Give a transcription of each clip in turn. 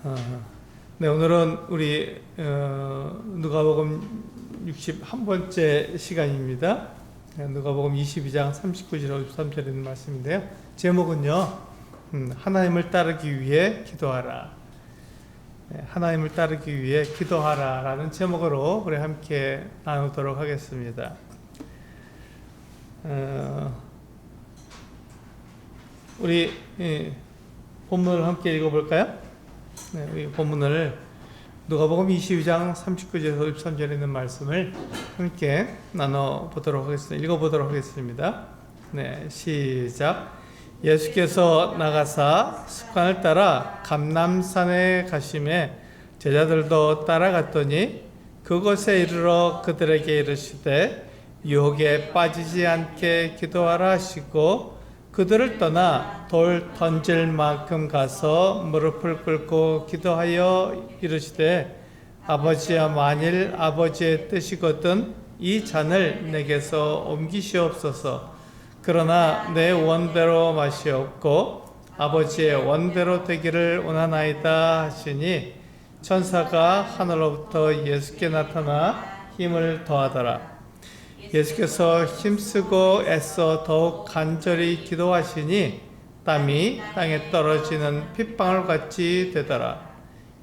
어, 네, 오늘은 우리 누가복음 61번째 시간입니다. 누가복음 22장 39절 53절에 있는 말씀인데요. 제목은요, 하나님을 따르기 위해 기도하라. 하나님을 따르기 위해 기도하라 라는 제목으로 우리 함께 나누도록 하겠습니다. 우리 본문을 함께 읽어볼까요? 네, 우리 본문을 누가복음 22장 39절에서 53절에 있는 말씀을 함께 나눠보도록 하겠습니다. 읽어보도록 하겠습니다. 네, 시작. 예수께서 나가사 습관을 따라 감람산에 가심에 제자들도 따라갔더니 그곳에 이르러 그들에게 이르시되 유혹에 빠지지 않게 기도하라 하시고 그들을 떠나 돌 던질 만큼 가서 무릎을 꿇고 기도하여 이르시되 아버지야, 만일 아버지의 뜻이거든 이 잔을 내게서 옮기시옵소서. 그러나 내 원대로 마시옵고 아버지의 원대로 되기를 원하나이다 하시니 천사가 하늘로부터 예수께 나타나 힘을 더하더라. 예수께서 힘쓰고 애써 더욱 간절히 기도하시니 땀이 땅에 떨어지는 핏방울 같이 되더라.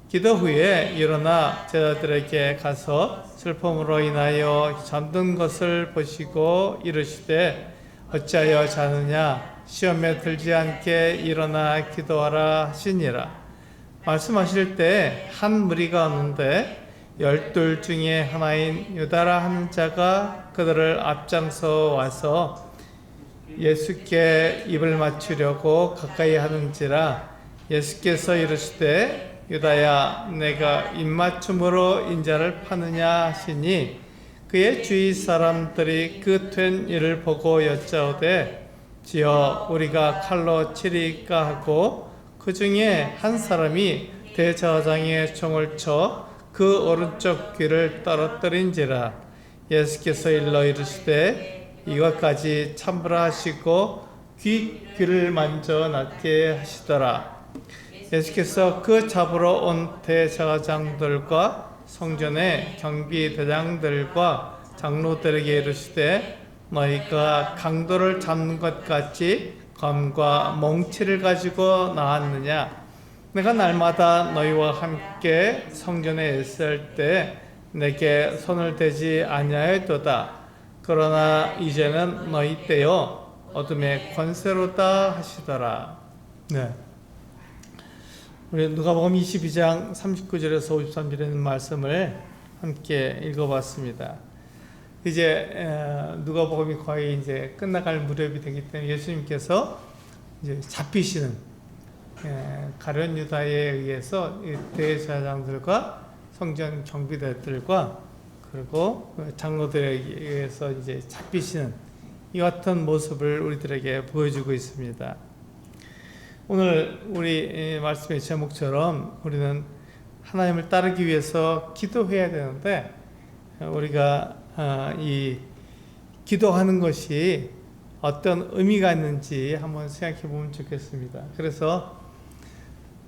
기도 후에 일어나 제자들에게 가서 슬픔으로 인하여 잠든 것을 보시고 이르시되 어찌하여 자느냐, 시험에 들지 않게 일어나 기도하라 하시니라. 말씀하실 때 한 무리가 왔는데 12 중에 하나인 유다라 하는 자가 그들을 앞장서 와서 예수께 입을 맞추려고 가까이 하는지라. 예수께서 이르시되 유다야, 내가 입맞춤으로 인자를 파느냐 하시니 그의 주위 사람들이 그 된 일을 보고 여짜오되 주여, 우리가 칼로 치리까 하고 그 중에 한 사람이 대제사장의 총을 쳐 그 오른쪽 귀를 떨어뜨린지라. 예수께서 일러 이르시되 이것까지 참으라 하시고 귀를 만져 낫게 하시더라. 예수께서 그 잡으러 온 대제사장들과 성전의 경비대장들과 장로들에게 이르시되 너희가 강도를 잡는 것 같이 검과 몽치를 가지고 나왔느냐? 내가 날마다 너희와 함께 성전에 있을 때 내게 손을 대지 아니하였도다. 그러나 이제는 너희 때요 어둠의 권세로다 하시더라. 네. 우리 누가복음 22장 39절에서 53절에 있는 말씀을 함께 읽어봤습니다. 이제 누가복음이 거의 이제 끝나갈 무렵이 되기 때문에 예수님께서 이제 잡히시는 가룟 유다에 의해서 대제사장들과 성전 경비대들과 그리고 장로들에 의해서 이제 잡히시는 이 같은 모습을 우리들에게 보여주고 있습니다. 오늘 우리 말씀의 제목처럼 우리는 하나님을 따르기 위해서 기도해야 되는데 우리가 이 기도하는 것이 어떤 의미가 있는지 한번 생각해 보면 좋겠습니다. 그래서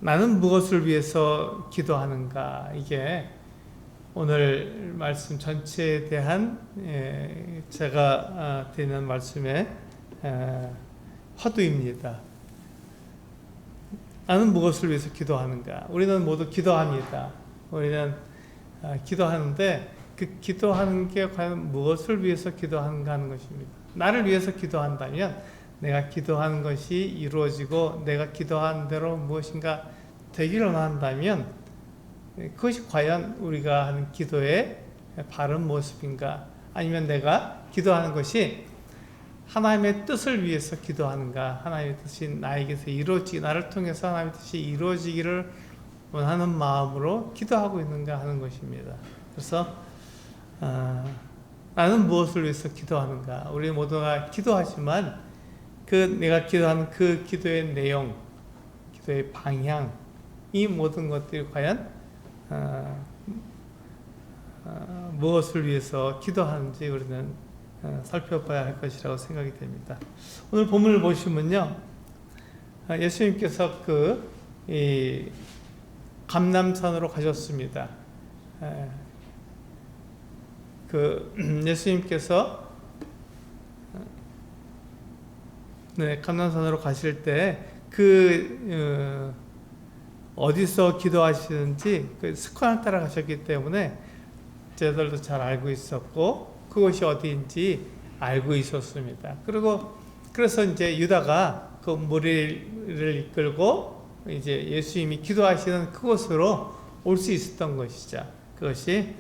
나는 무엇을 위해서 기도하는가, 이게 오늘 말씀 전체에 대한 제가 드리는 말씀의 화두입니다. 나는 무엇을 위해서 기도하는가? 우리는 모두 기도합니다. 우리는 기도하는데 그 기도하는 게 과연 무엇을 위해서 기도하는가 하는 것입니다. 나를 위해서 기도한다면 내가 기도하는 것이 이루어지고 내가 기도한 대로 무엇인가 되기를 원한다면 그것이 과연 우리가 하는 기도의 바른 모습인가? 아니면 내가 기도하는 것이 하나님의 뜻을 위해서 기도하는가? 하나님의 뜻이 나에게서 나를 통해서 하나님의 뜻이 이루어지기를 원하는 마음으로 기도하고 있는가 하는 것입니다. 그래서 나는 무엇을 위해서 기도하는가? 우리 모두가 기도하지만 내가 기도하는 그 기도의 내용, 기도의 방향, 이 모든 것들이 과연 무엇을 위해서 기도하는지 우리는 살펴봐야 할 것이라고 생각이 됩니다. 오늘 본문을 보시면요, 예수님께서 감람산으로 가셨습니다. 예수님께서 감람산으로 가실 때 어디서 기도하시는지 그 습관을 따라 가셨기 때문에 제자들도 잘 알고 있었고 그곳이 어디인지 알고 있었습니다. 그래서 이제 유다가 그 무리를 이끌고 이제 예수님이 기도하시는 그곳으로 올 수 있었던 것이죠. 그것이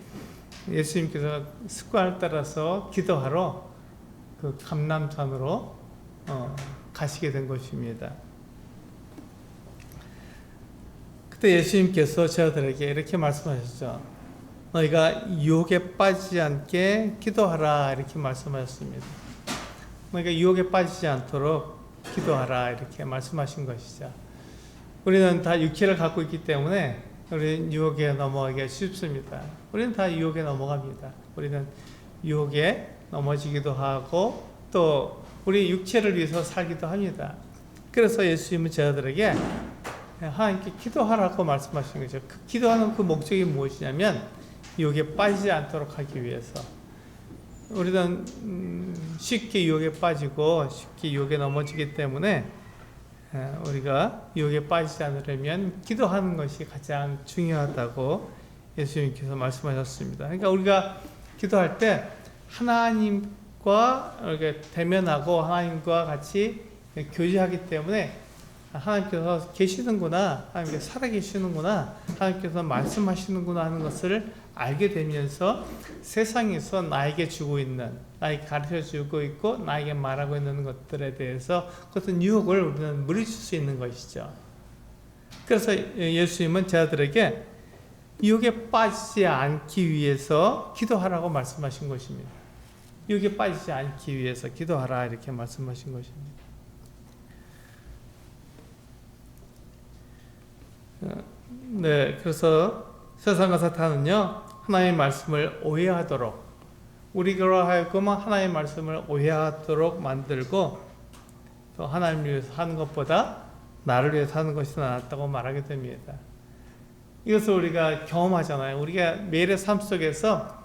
예수님께서 습관을 따라서 기도하러 그 감람산으로 가시게 된 것입니다. 그때 예수님께서 제자들에게 이렇게 말씀하셨죠. 너희가 유혹에 빠지지 않게 기도하라 이렇게 말씀하셨습니다. 너희가 유혹에 빠지지 않도록 기도하라 이렇게 말씀하신 것이죠. 우리는 다 육체를 갖고 있기 때문에 우리는 유혹에 넘어가기가 쉽습니다. 우리는 다 유혹에 넘어갑니다. 우리는 유혹에 넘어지기도 하고 또 우리 육체를 위해서 살기도 합니다. 그래서 예수님은 제자들에게 하나님께 기도하라고 말씀하신 거죠. 그 기도하는 그 목적이 무엇이냐면 유혹에 빠지지 않도록 하기 위해서. 우리는 쉽게 유혹에 빠지고 쉽게 유혹에 넘어지기 때문에 우리가 유혹에 빠지지 않으려면 기도하는 것이 가장 중요하다고 예수님께서 말씀하셨습니다. 그러니까 우리가 기도할 때 하나님과 이렇게 대면하고 하나님과 같이 교제하기 때문에 하나님께서 계시는구나, 하나님께서 살아계시는구나, 하나님께서 말씀하시는구나 하는 것을 알게 되면서 세상에서 나에게 주고 있는, 나에게 가르쳐 주고 있고 나에게 말하고 있는 것들에 대해서 그것은 유혹을 우리는 물리칠 수 있는 것이죠. 그래서 예수님은 제자들에게 유혹에 빠지지 않기 위해서 기도하라고 말씀하신 것입니다. 유혹에 빠지지 않기 위해서 기도하라 이렇게 말씀하신 것입니다. 네, 그래서 세상과 사탄은요 하나님의 말씀을 오해하도록 우리로 하여금 하나님의 말씀을 오해하도록 만들고 또 하나님을 위해서 하는 것보다 나를 위해서 하는 것이 더 낫다고 말하게 됩니다. 이것을 우리가 경험하잖아요. 우리가 매일의 삶 속에서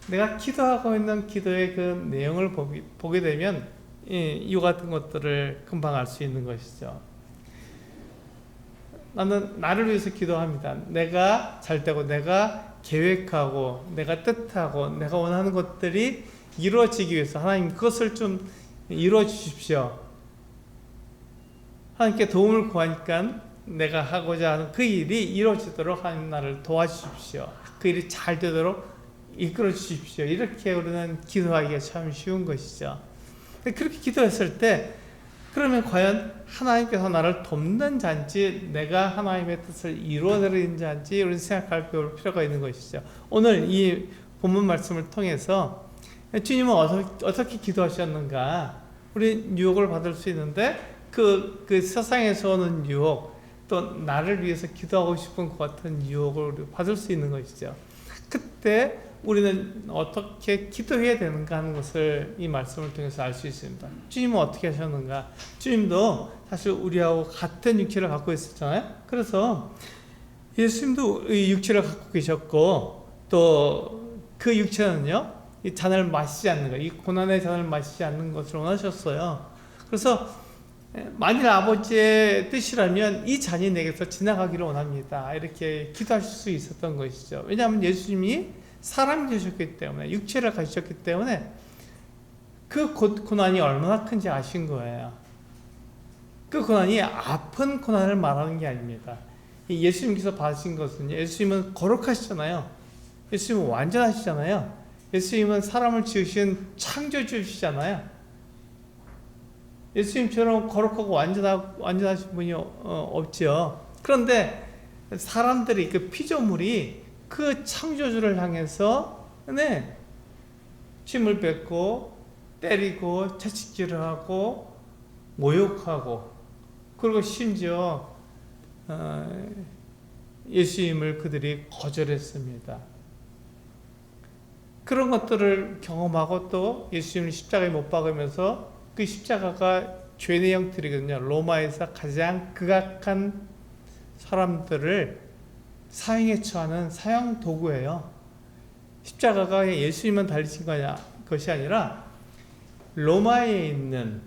내가 기도하고 있는 기도의 그 내용을 보게 되면 이 같은 것들을 금방 알 수 있는 것이죠. 나는 나를 위해서 기도합니다. 내가 잘 되고 내가 계획하고 내가 뜻하고 내가 원하는 것들이 이루어지기 위해서 하나님 그것을 좀 이루어 주십시오. 하나님께 도움을 구하니까 내가 하고자 하는 그 일이 이루어지도록 하나님 나를 도와주십시오. 그 일이 잘 되도록 이끌어 주십시오. 이렇게 우리는 기도하기가 참 쉬운 것이죠. 그렇게 기도했을 때 그러면 과연 하나님께서 나를 돕는 자인지 내가 하나님의 뜻을 이루어드리는 자인지 우리는 생각할 필요가 있는 것이죠. 오늘 이 본문 말씀을 통해서 주님은 어떻게 기도하셨는가, 우리 유혹을 받을 수 있는데 그 세상에서 오는 유혹 또 나를 위해서 기도하고 싶은 것 같은 유혹을 받을 수 있는 것이죠. 그때 우리는 어떻게 기도해야 되는가 하는 것을 이 말씀을 통해서 알 수 있습니다. 주님은 어떻게 하셨는가? 주님도 사실 우리하고 같은 육체를 갖고 있었잖아요. 그래서 예수님도 이 육체를 갖고 계셨고 또 그 육체는요 이 잔을 마시지 않는 것, 이 고난의 잔을 마시지 않는 것을 원하셨어요. 그래서 만일 아버지의 뜻이라면 이 잔이 내게서 지나가기를 원합니다. 이렇게 기도하실 수 있었던 것이죠. 왜냐하면 예수님이 사람이 되셨기 때문에 육체를 가지셨기 때문에 그 고난이 얼마나 큰지 아신 거예요. 그 고난이 아픈 고난을 말하는 게 아닙니다. 예수님께서 받으신 것은 예수님은 거룩하시잖아요. 예수님은 완전하시잖아요. 예수님은 사람을 지으신 창조주시잖아요. 예수님처럼 거룩하고 완전하신 분이 없죠. 그런데 사람들이 그 피조물이 그 창조주를 향해서 침을 뱉고 때리고 채찍질을 하고 모욕하고 그리고 심지어 예수님을 그들이 거절했습니다. 그런 것들을 경험하고 또 예수님을 십자가에 못 박으면서 그 십자가가 죄의 형틀이거든요. 로마에서 가장 극악한 사람들을 사형에 처하는 사형 도구예요. 십자가가 예수님만 달리신 것이 아니라 로마의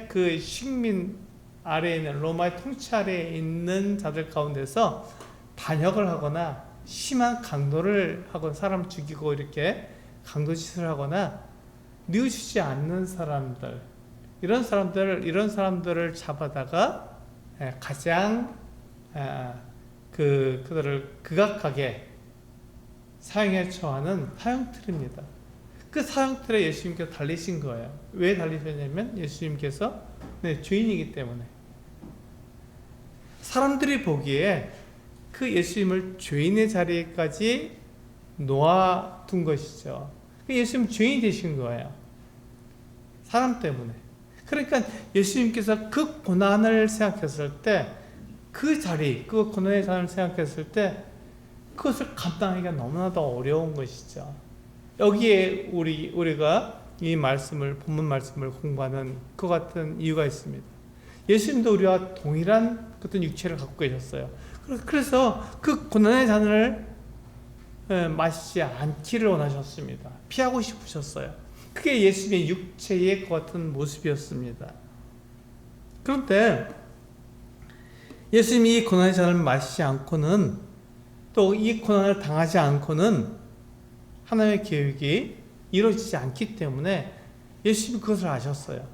그 식민 아래에 있는, 로마의 통치 아래에 있는 자들 가운데서 반역을 하거나 심한 강도를 하고 사람 죽이고 이렇게 강도짓을 하거나 뉘우치지 않는 사람들, 이런 사람들을 잡아다가 가장 그들을 극악하게 사형에 처하는 사형틀입니다. 그 사형틀에 예수님께서 달리신 거예요. 왜 달리셨냐면 예수님께서 죄인이기 때문에. 사람들이 보기에 그 예수님을 죄인의 자리까지 놓아둔 것이죠. 예수님 죄인이 되신 거예요. 사람 때문에. 그러니까 예수님께서 그 고난을 생각했을 때, 그 자리, 그 고난의 자리를 생각했을 때 그것을 감당하기가 너무나도 어려운 것이죠. 여기에 우리가 이 본문 말씀을 공부하는 그 같은 이유가 있습니다. 예수님도 우리와 동일한 어떤 육체를 갖고 계셨어요. 그래서 그 고난의 잔을 마시지 않기를 원하셨습니다. 피하고 싶으셨어요. 그게 예수님의 육체의 그 같은 모습이었습니다. 그런데 예수님이 이 고난의 잔을 마시지 않고는, 또 이 고난을 당하지 않고는 하나님의 계획이 이루어지지 않기 때문에 예수님이 그것을 아셨어요.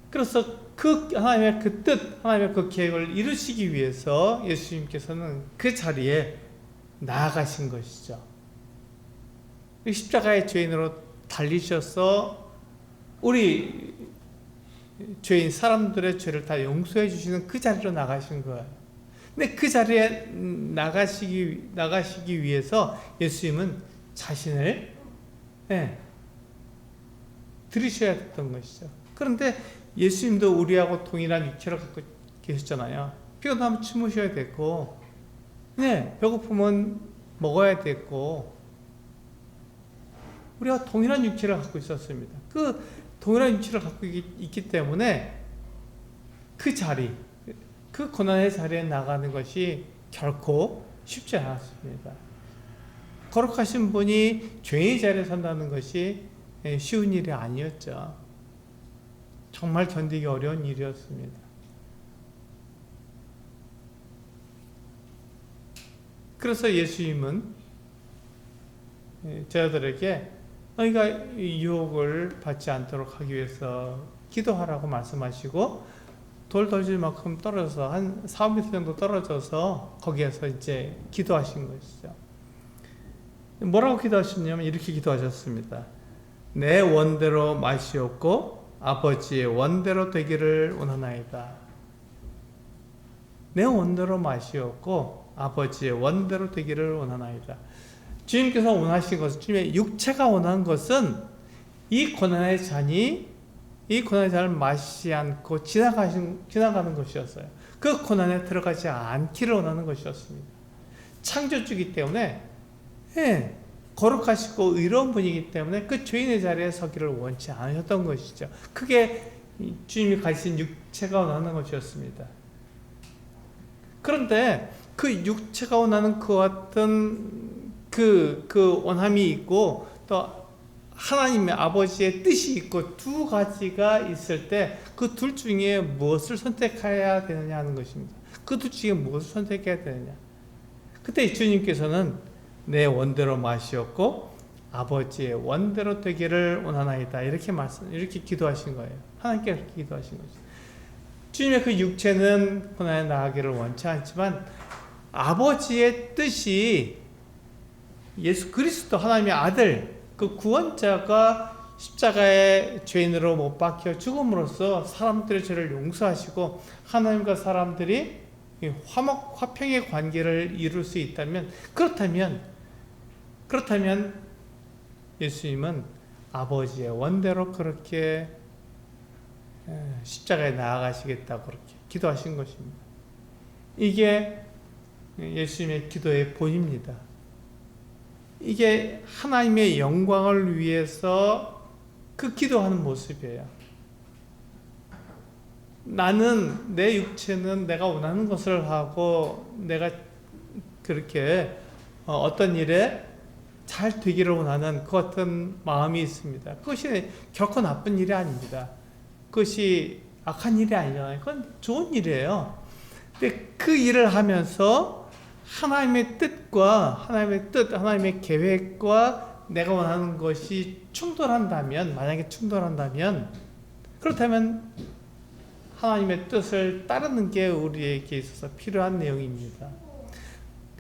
그래서 그 하나님의 그 뜻, 하나님의 그 계획을 이루시기 위해서 예수님께서는 그 자리에 나아가신 것이죠. 십자가의 죄인으로 달리셔서 우리 죄인 사람들의 죄를 다 용서해 주시는 그 자리로 나가신 거예요. 근데 그 자리에 나가시기 위해서 예수님은 자신을 들이셔야 됐던 것이죠. 그런데 예수님도 우리하고 동일한 육체를 갖고 계셨잖아요. 피곤하면 주무셔야 됐고, 배고프면 먹어야 됐고, 우리가 동일한 육체를 갖고 있었습니다. 그 동일한 육체를 갖고 있기 때문에 그 자리, 그 고난의 자리에 나가는 것이 결코 쉽지 않았습니다. 거룩하신 분이 죄의 자리에 산다는 것이 쉬운 일이 아니었죠. 정말 견디기 어려운 일이었습니다. 그래서 예수님은 저들에게 너희가 유혹을 받지 않도록 하기 위해서 기도하라고 말씀하시고, 돌 던질 만큼 떨어져서 한 4m 정도 떨어져서 거기에서 이제 기도하신 것이죠. 뭐라고 기도하셨냐면 이렇게 기도하셨습니다. 내 원대로 마시옵고 아버지의 원대로 되기를 원하나이다. 내 원대로 마시옵고 아버지의 원대로 되기를 원하나이다. 주님께서 원하신 것은, 주님의 육체가 원한 것은 이 고난의 잔을 마시지 않고 지나가는 것이었어요. 그 고난에 들어가지 않기를 원하는 것이었습니다. 창조주이기 때문에, 거룩하시고 의로운 분이기 때문에 그 죄인의 자리에 서기를 원치 않으셨던 것이죠. 그게 주님이 가지신 육체가 원하는 것이었습니다. 그런데 그 육체가 원하는 그 어떤 그 원함이 있고, 또 하나님의 아버지의 뜻이 있고, 두 가지가 있을 때 그 둘 중에 무엇을 선택해야 되느냐 하는 것입니다. 그 둘 중에 무엇을 선택해야 되느냐. 그때 주님께서는 내 원대로 마시옵고 아버지의 원대로 되기를 원하나이다. 이렇게 기도하신 거예요. 하나님께 그렇게 기도하신 거죠. 주님의 그 육체는 고난에 나가기를 원치 않지만 아버지의 뜻이 예수 그리스도 하나님의 아들, 그 구원자가 십자가의 죄인으로 못 박혀 죽음으로써 사람들의 죄를 용서하시고 하나님과 사람들이 화평의 관계를 이룰 수 있다면, 그렇다면 예수님은 아버지의 원대로 그렇게 십자가에 나아가시겠다고 그렇게 기도하신 것입니다. 이게 예수님의 기도의 본입니다. 이게 하나님의 영광을 위해서 그 기도하는 모습이에요. 나는 내 육체는 내가 원하는 것을 하고 내가 그렇게 어떤 일에 잘 되기를 원하는 그 같은 마음이 있습니다. 그것이 결코 나쁜 일이 아닙니다. 그것이 악한 일이 아니잖아요. 그건 좋은 일이에요. 근데 그 일을 하면서 하나님의 뜻과 하나님의 뜻, 하나님의 계획과 내가 원하는 것이 충돌한다면, 만약에 충돌한다면, 그렇다면 하나님의 뜻을 따르는 게 우리에게 있어서 필요한 내용입니다.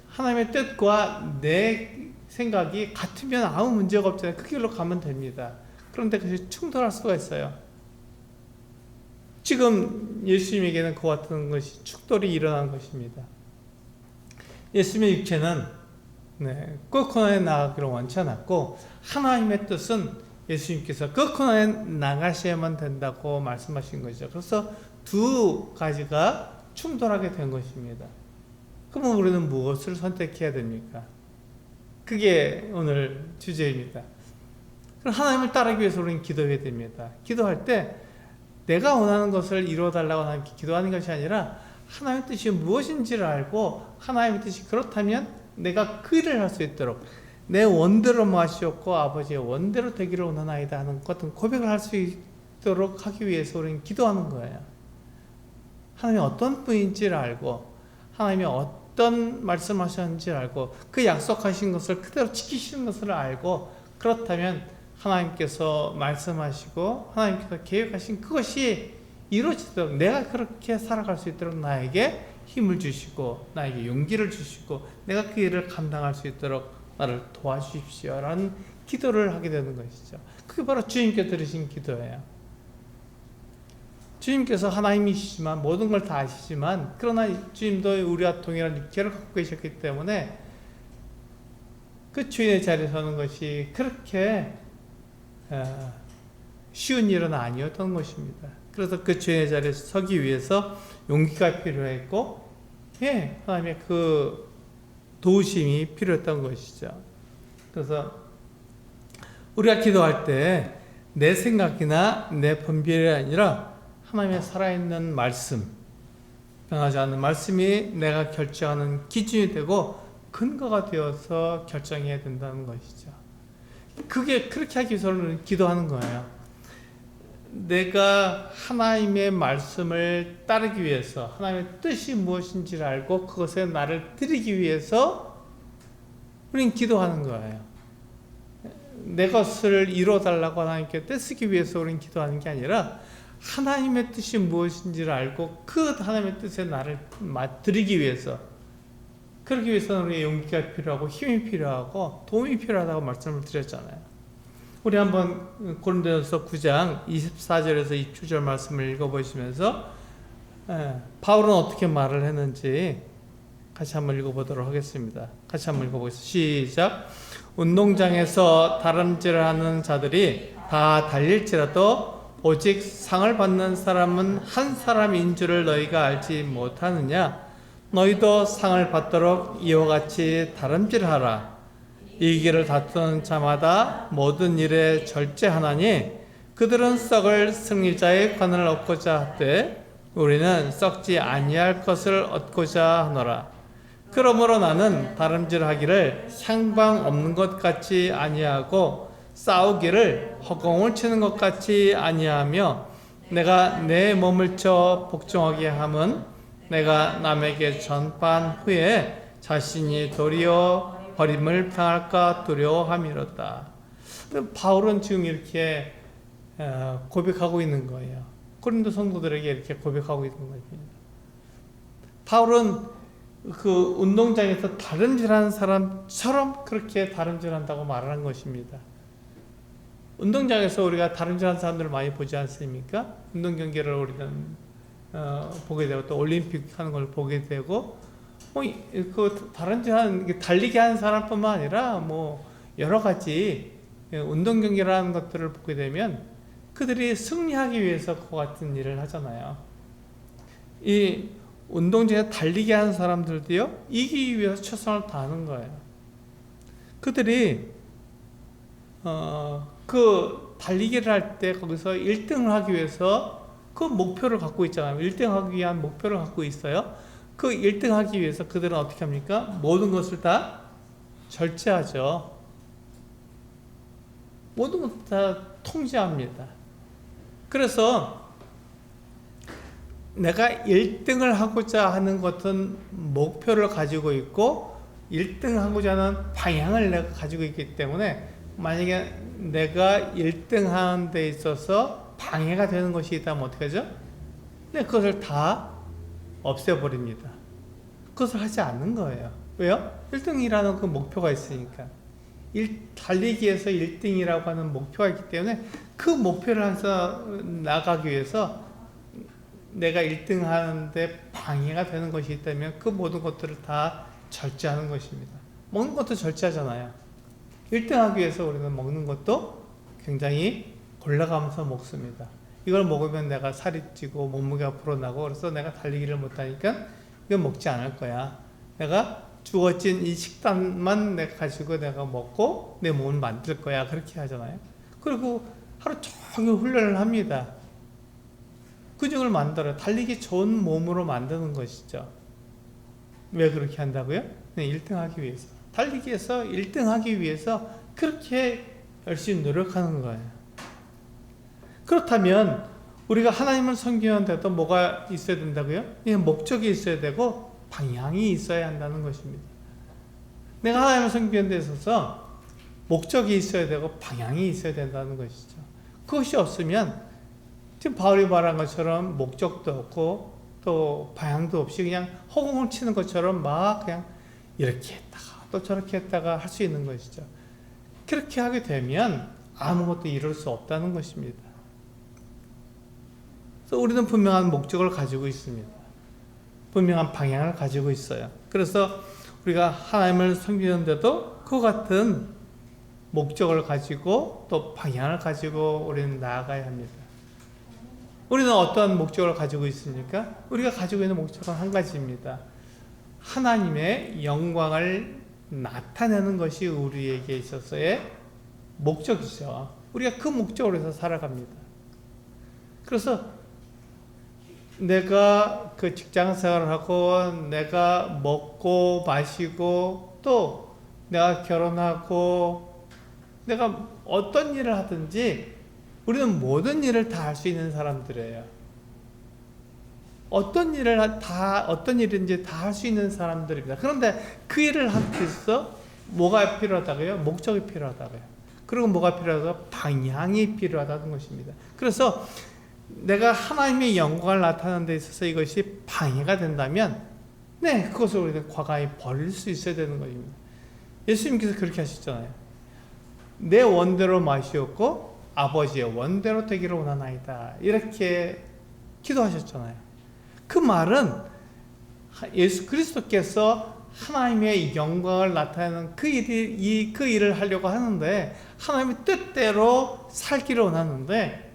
하나님의 뜻과 내 생각이 같으면 아무 문제가 없잖아요. 그 길로 가면 됩니다. 그런데 그것이 충돌할 수가 있어요. 지금 예수님에게는 그와 같은 것이 충돌이 일어난 것입니다. 예수님의 육체는 그 코너에 나가기를 원치 않았고, 하나님의 뜻은 예수님께서 그 코너에 나가셔야만 된다고 말씀하신 거죠. 그래서 두 가지가 충돌하게 된 것입니다. 그러면 우리는 무엇을 선택해야 됩니까? 그게 오늘 주제입니다. 하나님을 따르기 위해서 우리는 기도해야 됩니다. 기도할 때 내가 원하는 것을 이루어달라고 하나님께 기도하는 것이 아니라 하나님의 뜻이 무엇인지를 알고 하나님의 뜻이 그렇다면 내가 그 일을 할 수 있도록 내 원대로 마시었고 아버지의 원대로 되기를 원하나이다 하는 같은 고백을 할 수 있도록 하기 위해서 우리는 기도하는 거예요. 하나님이 어떤 분인지를 알고 하나님이 어떤 말씀하셨는지를 알고 그 약속하신 것을 그대로 지키시는 것을 알고, 그렇다면 하나님께서 말씀하시고 하나님께서 계획하신 그것이 이루어지도록, 내가 그렇게 살아갈 수 있도록 나에게 힘을 주시고 나에게 용기를 주시고 내가 그 일을 감당할 수 있도록 나를 도와주십시오 라는 기도를 하게 되는 것이죠. 그게 바로 주님께 들으신 기도예요. 주님께서 하나님이시지만 모든 걸 다 아시지만, 그러나 주님도 우리와 동일한 육체를 갖고 계셨기 때문에 그 주인의 자리에 서는 것이 그렇게 쉬운 일은 아니었던 것입니다. 그래서 그 주인의 자리에 서기 위해서 용기가 필요했고, 하나님의 그 도우심이 필요했던 것이죠. 그래서 우리가 기도할 때 내 생각이나 내 분별이 아니라 하나님의 살아있는 말씀, 변하지 않는 말씀이 내가 결정하는 기준이 되고 근거가 되어서 결정해야 된다는 것이죠. 그게 그렇게 하기 위해서는 기도하는 거예요. 내가 하나님의 말씀을 따르기 위해서, 하나님의 뜻이 무엇인지를 알고 그것에 나를 드리기 위해서 우리는 기도하는 거예요. 내 것을 이루어달라고 하나님께 떼쓰기 위해서 우리는 기도하는 게 아니라 하나님의 뜻이 무엇인지를 알고 그 하나님의 뜻에 나를 드리기 위해서, 그러기 위해서는 우리의 용기가 필요하고 힘이 필요하고 도움이 필요하다고 말씀을 드렸잖아요. 우리 한번 고린도전서 9장 24절에서 27절 말씀을 읽어보시면서 바울은 어떻게 말을 했는지 같이 한번 읽어보도록 하겠습니다. 같이 한번 읽어보겠습니다. 시작. 운동장에서 다름질을 하는 자들이 다 달릴지라도 오직 상을 받는 사람은 한 사람인 줄을 너희가 알지 못하느냐? 너희도 상을 받도록 이와 같이 다름질하라. 이기를 다투는 자마다 모든 일에 절제하나니 그들은 썩을 승리자의 관을 얻고자 하되 우리는 썩지 아니할 것을 얻고자 하노라. 그러므로 나는 다름질하기를 상방 없는 것 같이 아니하고 싸우기를 허공을 치는 것 같이 아니하며 내가 내 몸을 쳐 복종하게 함은 내가 남에게 전파한 후에 자신이 도리어 버림을 당할까 두려워함이로다. 바울은 지금 이렇게 고백하고 있는 거예요. 고린도 성도들에게 이렇게 고백하고 있는 겁니다. 바울은 그 운동장에서 다름질하는 사람처럼 그렇게 다름질한다고 말하는 것입니다. 운동장에서 우리가 다름질하는 사람들을 많이 보지 않습니까? 운동 경기를 우리는 보게 되고 또 올림픽 하는 걸 보게 되고 그 다름질하는 달리기 하는 사람뿐만 아니라 여러 가지 운동 경기를 하는 것들을 보게 되면 그들이 승리하기 위해서 그 같은 일을 하잖아요. 이 운동장에 달리기 하는 사람들도요, 이기기 위해서 최선을 다하는 거예요. 그들이 그 달리기를 할 때 거기서 1등을 하기 위해서 그 목표를 갖고 있잖아요. 1등 하기 위한 목표를 갖고 있어요. 그 1등 하기 위해서 그들은 어떻게 합니까? 모든 것을 다 절제하죠. 모든 것을 다 통제합니다. 그래서 내가 1등을 하고자 하는 것은 목표를 가지고 있고 1등 하고자 하는 방향을 내가 가지고 있기 때문에 만약에 내가 1등 하는 데 있어서 방해가 되는 것이 있다면 어떻게 하죠? 네, 그것을 다 없애버립니다. 그것을 하지 않는 거예요. 왜요? 1등이라는 그 목표가 있으니까. 달리기에서 1등이라고 하는 목표가 있기 때문에 그 목표를 해서 나가기 위해서 내가 1등 하는데 방해가 되는 것이 있다면 그 모든 것들을 다 절제하는 것입니다. 먹는 것도 절제하잖아요. 1등 하기 위해서 우리는 먹는 것도 굉장히 골라가면서 먹습니다. 이걸 먹으면 내가 살이 찌고 몸무게가 불어나고 그래서 내가 달리기를 못하니까 이건 먹지 않을 거야. 내가 주어진 이 식단만 내가 가지고 내가 먹고 내 몸을 만들 거야. 그렇게 하잖아요. 그리고 하루 종일 훈련을 합니다. 근육을 만들어요. 달리기 좋은 몸으로 만드는 것이죠. 왜 그렇게 한다고요? 네, 1등 하기 위해서. 달리기에서 1등 하기 위해서 그렇게 열심히 노력하는 거예요. 그렇다면 우리가 하나님을 섬기는데도 뭐가 있어야 된다고요? 목적이 있어야 되고 방향이 있어야 한다는 것입니다. 내가 하나님을 섬기는 데 있어서 목적이 있어야 되고 방향이 있어야 된다는 것이죠. 그것이 없으면 지금 바울이 말한 것처럼 목적도 없고 또 방향도 없이 그냥 허공을 치는 것처럼 막 그냥 이렇게 했다가 또 저렇게 했다가 할 수 있는 것이죠. 그렇게 하게 되면 아무것도 이룰 수 없다는 것입니다. 그래서 우리는 분명한 목적을 가지고 있습니다. 분명한 방향을 가지고 있어요. 그래서 우리가 하나님을 섬기는데도 그 같은 목적을 가지고 또 방향을 가지고 우리는 나아가야 합니다. 우리는 어떠한 목적을 가지고 있습니까? 우리가 가지고 있는 목적은 한 가지입니다. 하나님의 영광을 나타내는 것이 우리에게 있어서의 목적이죠. 우리가 그 목적으로 해서 살아갑니다. 그래서 내가 그 직장 생활을 하고 내가 먹고 마시고 또 내가 결혼하고 내가 어떤 일을 하든지 우리는 모든 일을 다 할 수 있는 사람들이에요. 어떤 일인지 다 할 수 있는 사람들입니다. 그런데 그 일을 하기 위해서 뭐가 필요하다고요? 목적이 필요하다고요. 그리고 뭐가 필요하다고? 방향이 필요하다는 것입니다. 그래서 내가 하나님의 영광을 나타내는 데 있어서 이것이 방해가 된다면 네, 그것을 우리는 과감히 버릴 수 있어야 되는 것입니다. 예수님께서 그렇게 하셨잖아요. 내 원대로 마시옵고 아버지의 원대로 되기를 원하나이다. 이렇게 기도하셨잖아요. 그 말은 예수 그리스도께서 하나님의 영광을 나타내는 그 일을 하려고 하는데 하나님의 뜻대로 살기를 원하는데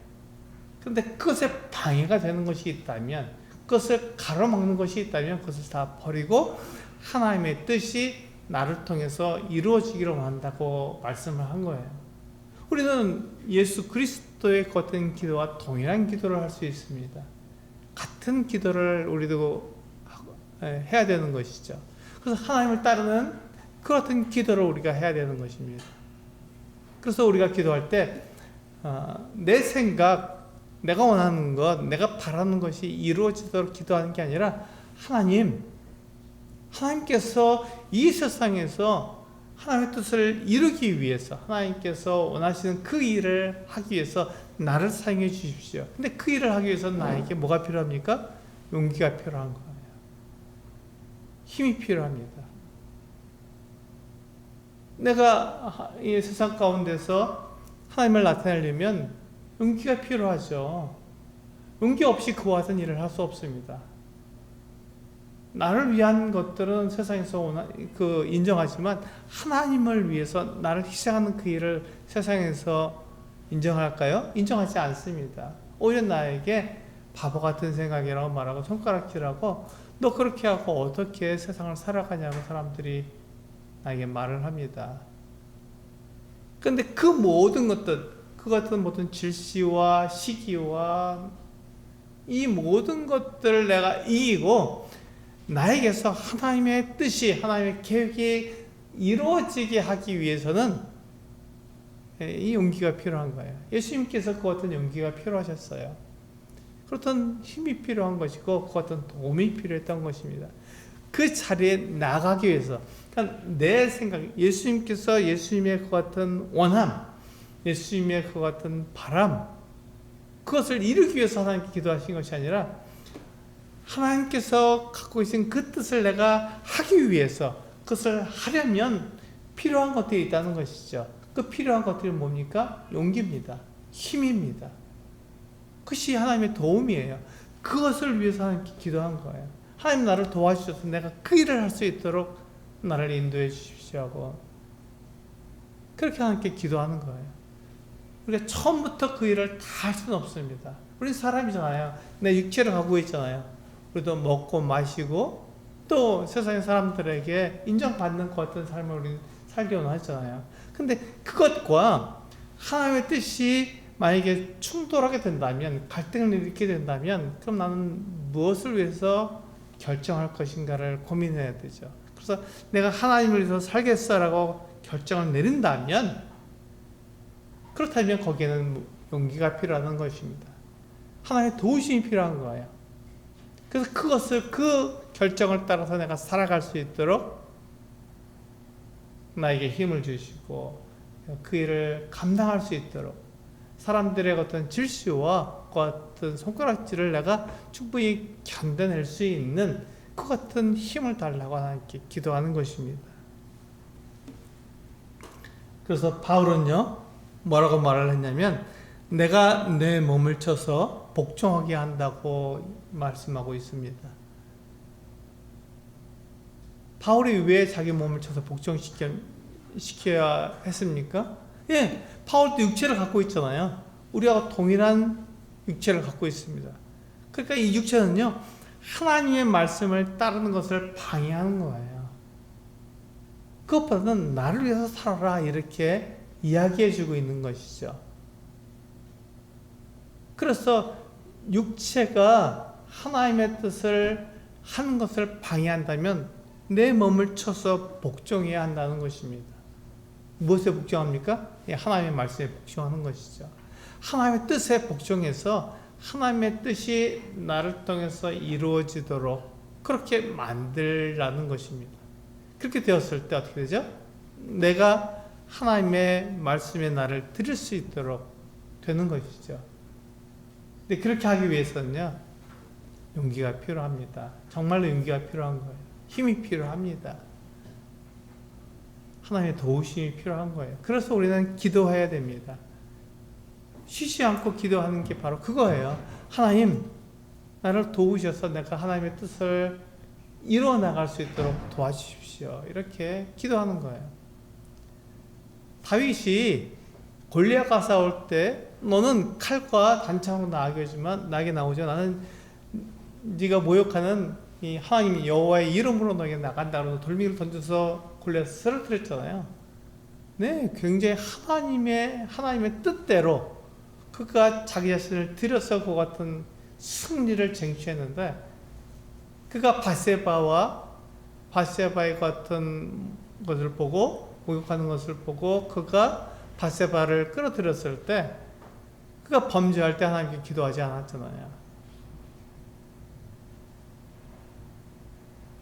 그런데 그것에 방해가 되는 것이 있다면 그것을 가로막는 것이 있다면 그것을 다 버리고 하나님의 뜻이 나를 통해서 이루어지기를 원한다고 말씀을 한 거예요. 우리는 예수 그리스도의 같은 기도와 동일한 기도를 할 수 있습니다. 같은 기도를 우리도 해야 되는 것이죠. 그래서 하나님을 따르는 그 같은 기도를 우리가 해야 되는 것입니다. 그래서 우리가 기도할 때 내 생각, 내가 원하는 것, 내가 바라는 것이 이루어지도록 기도하는 게 아니라 하나님께서 이 세상에서 하나님의 뜻을 이루기 위해서 하나님께서 원하시는 그 일을 하기 위해서 나를 사용해 주십시오. 근데 그 일을 하기 위해서 나에게 뭐가 필요합니까? 용기가 필요한 거예요. 힘이 필요합니다. 내가 이 세상 가운데서 하나님을 나타내려면 용기가 필요하죠. 용기 없이 그와 같은 일을 할 수 없습니다. 나를 위한 것들은 세상에서 인정하지만 하나님을 위해서 나를 희생하는 그 일을 세상에서 인정할까요? 인정하지 않습니다. 오히려 나에게 바보 같은 생각이라고 말하고 손가락질하고 너 그렇게 하고 어떻게 세상을 살아가냐고 사람들이 나에게 말을 합니다. 그런데 그 같은 모든 질시와 시기와 이 모든 것들을 내가 이기고 나에게서 하나님의 뜻이, 하나님의 계획이 이루어지게 하기 위해서는 이 용기가 필요한 거예요. 예수님께서 그 어떤 용기가 필요하셨어요. 그렇던 힘이 필요한 것이고 그 어떤 도움이 필요했던 것입니다. 그 자리에 나가기 위해서, 그러니까 내 생각, 예수님께서 예수님의 그 같은 원함, 예수님의 그 같은 바람, 그것을 이루기 위해서 하나님께 기도하신 것이 아니라 하나님께서 갖고 계신 그 뜻을 내가 하기 위해서, 그것을 하려면 필요한 것들이 있다는 것이죠. 그 필요한 것들이 뭡니까? 용기입니다. 힘입니다. 그것이 하나님의 도움이에요. 그것을 위해서 하나님께 기도한 거예요. 하나님 나를 도와주셔서 내가 그 일을 할 수 있도록 나를 인도해 주십시오 하고, 그렇게 하나님께 기도하는 거예요. 우리가 처음부터 그 일을 다 할 수는 없습니다. 우리 사람이잖아요. 내 육체를 갖고 있잖아요. 우리도 먹고 마시고 또 세상의 사람들에게 인정받는 것 같은 삶을 우리는 살기는 하잖아요. 근데 그것과 하나님의 뜻이 만약에 충돌하게 된다면, 갈등을 일으키게 된다면, 그럼 나는 무엇을 위해서 결정할 것인가를 고민해야 되죠. 그래서 내가 하나님을 위해서 살겠어라고 결정을 내린다면, 그렇다면 거기에는 용기가 필요한 것입니다. 하나님의 도우심이 필요한 거예요. 그래서 그것을, 그 결정을 따라서 내가 살아갈 수 있도록 나에게 힘을 주시고 그 일을 감당할 수 있도록 사람들의 어떤 질시와 그 같은 손가락질을 내가 충분히 견뎌낼 수 있는 그 같은 힘을 달라고 하나님께 기도하는 것입니다. 그래서 바울은요, 뭐라고 말을 했냐면, 내가 내 몸을 쳐서 복종하게 한다고 말씀하고 있습니다. 바울이 왜 자기 몸을 쳐서 복종시켜야 했습니까? 예, 바울도 육체를 갖고 있잖아요. 우리와 동일한 육체를 갖고 있습니다. 그러니까 이 육체는요, 하나님의 말씀을 따르는 것을 방해하는 거예요. 그것보다는 나를 위해서 살아라, 이렇게 이야기해주고 있는 것이죠. 그래서 육체가 하나님의 뜻을 하는 것을 방해한다면 내 몸을 쳐서 복종해야 한다는 것입니다. 무엇에 복종합니까? 하나님의 말씀에 복종하는 것이죠. 하나님의 뜻에 복종해서 하나님의 뜻이 나를 통해서 이루어지도록 그렇게 만들라는 것입니다. 그렇게 되었을 때 어떻게 되죠? 내가 하나님의 말씀에 나를 드릴 수 있도록 되는 것이죠. 근데 그렇게 하기 위해서는요, 용기가 필요합니다. 정말로 용기가 필요한 거예요. 힘이 필요합니다. 하나님의 도우심이 필요한 거예요. 그래서 우리는 기도해야 됩니다. 쉬지 않고 기도하는 게 바로 그거예요. 하나님, 나를 도우셔서 내가 하나님의 뜻을 이루어 나갈 수 있도록 도와주십시오. 이렇게 기도하는 거예요. 다윗이 골리앗과 싸울 때 너는 칼과 단창으로 나에게 나오죠. 나는 네가 모욕하는 이 하나님 여호와의 이름으로 너에게 나간다. 그러고 돌멩이를 던져서 골리앗을 쓰러뜨렸잖아요. 네, 굉장히 하나님의 뜻대로 그가 자기 자신을 들여서 그 같은 승리를 쟁취했는데, 그가 바세바의 같은 것을 보고, 목욕하는 것을 보고 그가 바세바를 끌어들였을 때, 그가 범죄할 때 하나님께 기도하지 않았잖아요.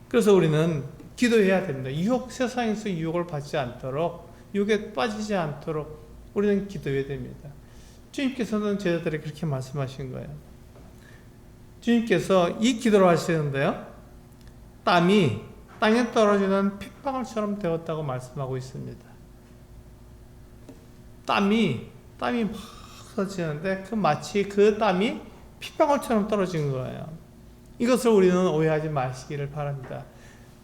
그래서 우리는 기도해야 됩니다. 세상에서 유혹을 받지 않도록, 유혹에 빠지지 않도록 우리는 기도해야 됩니다. 주님께서는 제자들에게 그렇게 말씀하신 거예요. 주님께서 이 기도를 하시는데요, 땀이 땅에 떨어지는 핏방울처럼 되었다고 말씀하고 있습니다. 땀이 막 쏟아지는데 마치 그 땀이 핏방울처럼 떨어진 거예요. 이것을 우리는 오해하지 마시기를 바랍니다.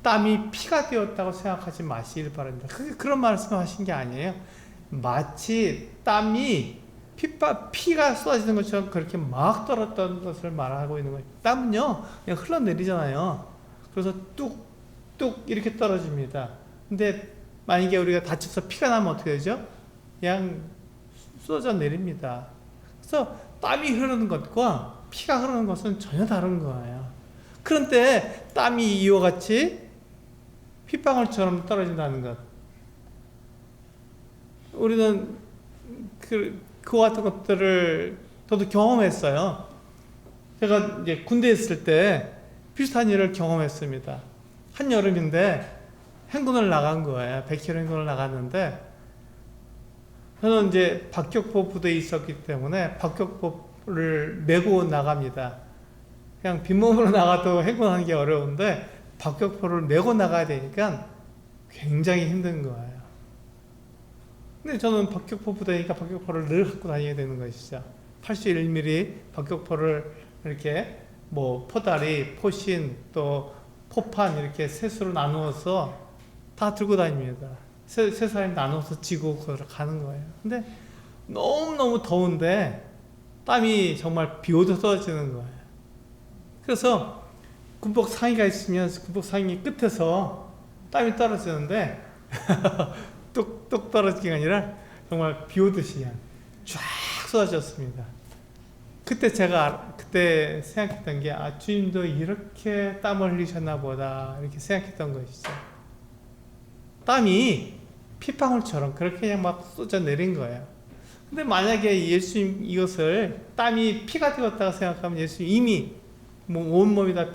땀이 피가 되었다고 생각하지 마시기를 바랍니다. 그런 말씀을 하신 게 아니에요. 마치 땀이 피가 쏟아지는 것처럼 그렇게 막 떨었던 것을 말하고 있는 거예요. 땀은요, 그냥 흘러내리잖아요. 그래서 뚝뚝 이렇게 떨어집니다. 근데 만약에 우리가 다쳐서 피가 나면 어떻게 되죠? 그냥 쏟아져 내립니다. 그래서 땀이 흐르는 것과 피가 흐르는 것은 전혀 다른 거예요. 그런데 땀이 이와 같이 핏방울처럼 떨어진다는 것. 우리는 그와 같은 것들을 저도 경험했어요. 제가 이제 군대에 있을 때 비슷한 일을 경험했습니다. 한여름인데 행군을 나간 거예요. 100km 행군을 나갔는데 저는 이제 박격포 부대에 있었기 때문에 박격포를 메고 나갑니다. 그냥 빈몸으로 나가도 행군하는 게 어려운데 박격포를 메고 나가야 되니까 굉장히 힘든 거예요. 근데 저는 박격포 부대니까 박격포를 늘 갖고 다녀야 되는 것이죠. 81mm 박격포를 이렇게 뭐 포다리, 포신, 또 포판 이렇게 셋으로 나누어서 다 들고 다닙니다. 세 사람이 나눠서 지고 가는 거예요. 근데 너무너무 더운데 땀이 정말 비 오듯 쏟아지는 거예요. 그래서 군복 상의가 있으면 군복 상의 끝에서 땀이 떨어지는데 뚝뚝 떨어지는 게 아니라 정말 비 오듯이 그냥 쫙 쏟아졌습니다. 그때 제가 그때 생각했던 게 주님도 이렇게 땀을 흘리셨나 보다 이렇게 생각했던 것이죠. 땀이 핏방울처럼 그렇게 그냥 막 쏟아 내린 거예요. 근데 만약에 예수님 이것을 땀이 피가 되었다고 생각하면 예수님 이미 온몸이 다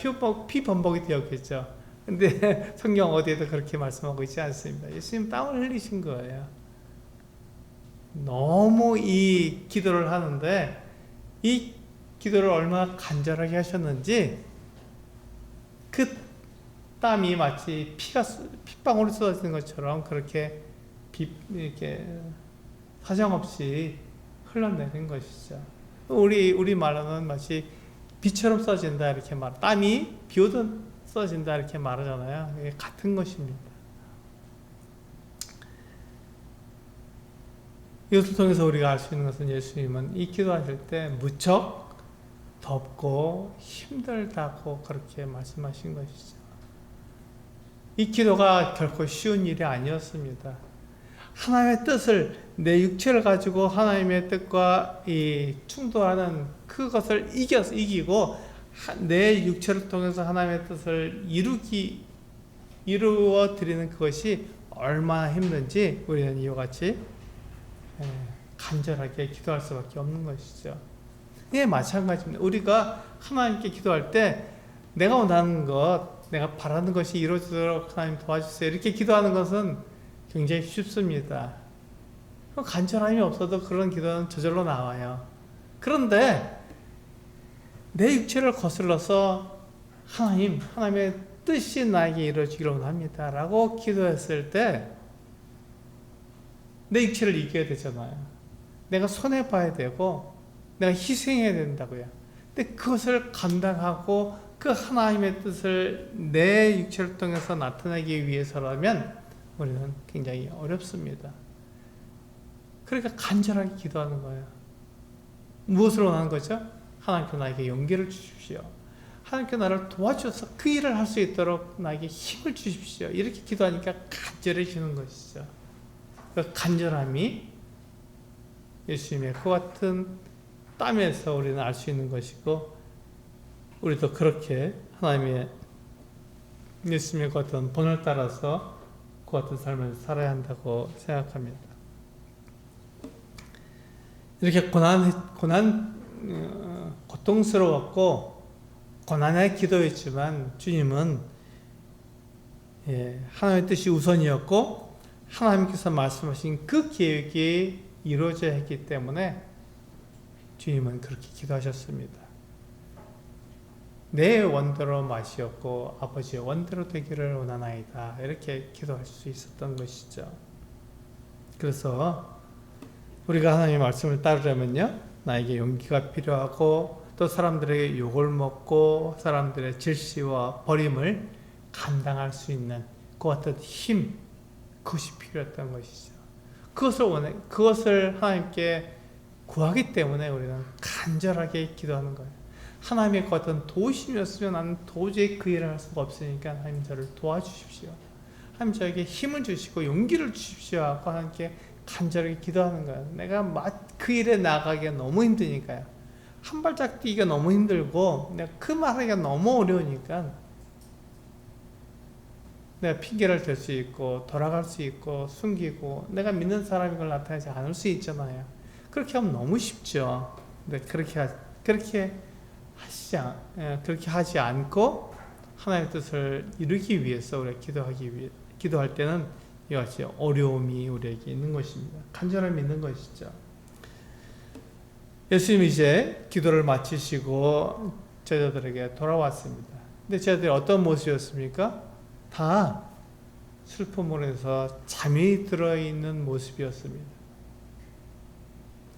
피범벅이 되었겠죠. 근데 성경 어디에도 그렇게 말씀하고 있지 않습니다. 예수님 땀을 흘리신 거예요. 너무 이 기도를 하는데 이 기도를 얼마나 간절하게 하셨는지 그 땀이 마치 핏방울이 쏟아지는 것처럼 그렇게 이렇게 사정없이 흘러내린 것이죠. 우리 말로는 마치 비처럼 쏟아진다 이렇게 땀이 비 오듯 쏟아진다 이렇게 말하잖아요. 이게 같은 것입니다. 이것을 통해서 우리가 알 수 있는 것은 예수님은 이 기도하실 때 무척 덥고 힘들다고 그렇게 말씀하신 것이죠. 이 기도가 결코 쉬운 일이 아니었습니다. 하나님의 뜻을 내 육체를 가지고 하나님의 뜻과 충돌하는 그것을 이기고 내 육체를 통해서 하나님의 뜻을 이루어 드리는 그것이 얼마나 힘든지 우리는 이와 같이 간절하게 기도할 수밖에 없는 것이죠. 예, 마찬가지입니다. 우리가 하나님께 기도할 때 내가 원하는 것, 내가 바라는 것이 이루어지도록 하나님 도와주세요. 이렇게 기도하는 것은 굉장히 쉽습니다. 간절함이 없어도 그런 기도는 저절로 나와요. 그런데 내 육체를 거슬러서 하나님의 뜻이 나에게 이루어지기를 원합니다. 라고 기도했을 때 내 육체를 이겨야 되잖아요. 내가 손해봐야 되고 내가 희생해야 된다고요. 근데 그것을 감당하고 그 하나님의 뜻을 내 육체를 통해서 나타내기 위해서라면 우리는 굉장히 어렵습니다. 그러니까 간절하게 기도하는 거예요. 무엇을 원하는 거죠? 하나님께 나에게 용기를 주십시오. 하나님께 나를 도와주셔서 그 일을 할 수 있도록 나에게 힘을 주십시오. 이렇게 기도하니까 간절해지는 것이죠. 그 간절함이 예수님의 그 같은 땀에서 우리는 알 수 있는 것이고 우리도 그렇게 하나님의 예수님의 그 같은 본을 따라서 그 같은 삶을 살아야 한다고 생각합니다. 이렇게 고통스러웠고 고난의 기도였지만 주님은 하나님의 뜻이 우선이었고 하나님께서 말씀하신 그 계획이 이루어져야 했기 때문에 주님은 그렇게 기도하셨습니다. 내 원대로 마시었고 아버지의 원대로 되기를 원하나이다. 이렇게 기도할 수 있었던 것이죠. 그래서 우리가 하나님의 말씀을 따르려면요, 나에게 용기가 필요하고 또 사람들에게 욕을 먹고 사람들의 질시와 버림을 감당할 수 있는 그 같은 힘, 그것이 필요했던 것이죠. 그것을 하나님께 구하기 때문에 우리는 간절하게 기도하는 거예요. 하나님의 그 같은 도우심이었으면 나는 도저히 그 일을 할 수가 없으니까 하나님 저를 도와주십시오. 하나님 저에게 힘을 주시고 용기를 주십시오 하고 하나님께 간절하게 기도하는 거예요. 내가 그 일에 나가기가 너무 힘드니까요. 한 발짝 뛰기가 너무 힘들고 내가 그 말하기가 너무 어려우니까 내가 핑계를 댈 수 있고 돌아갈 수 있고 숨기고 내가 믿는 사람인 걸 나타내지 않을 수 있잖아요. 그렇게 하면 너무 쉽죠. 근데 그렇게 하지 않고 하나님의 뜻을 이루기 위해서 우리가 기도할 때는 이와 같이 어려움이 우리에게 있는 것입니다. 간절함이 있는 것이죠. 예수님이 이제 기도를 마치시고 제자들에게 돌아왔습니다. 근데 제자들이 어떤 모습이었습니까? 다 슬픔으로서 잠이 들어있는 모습이었습니다.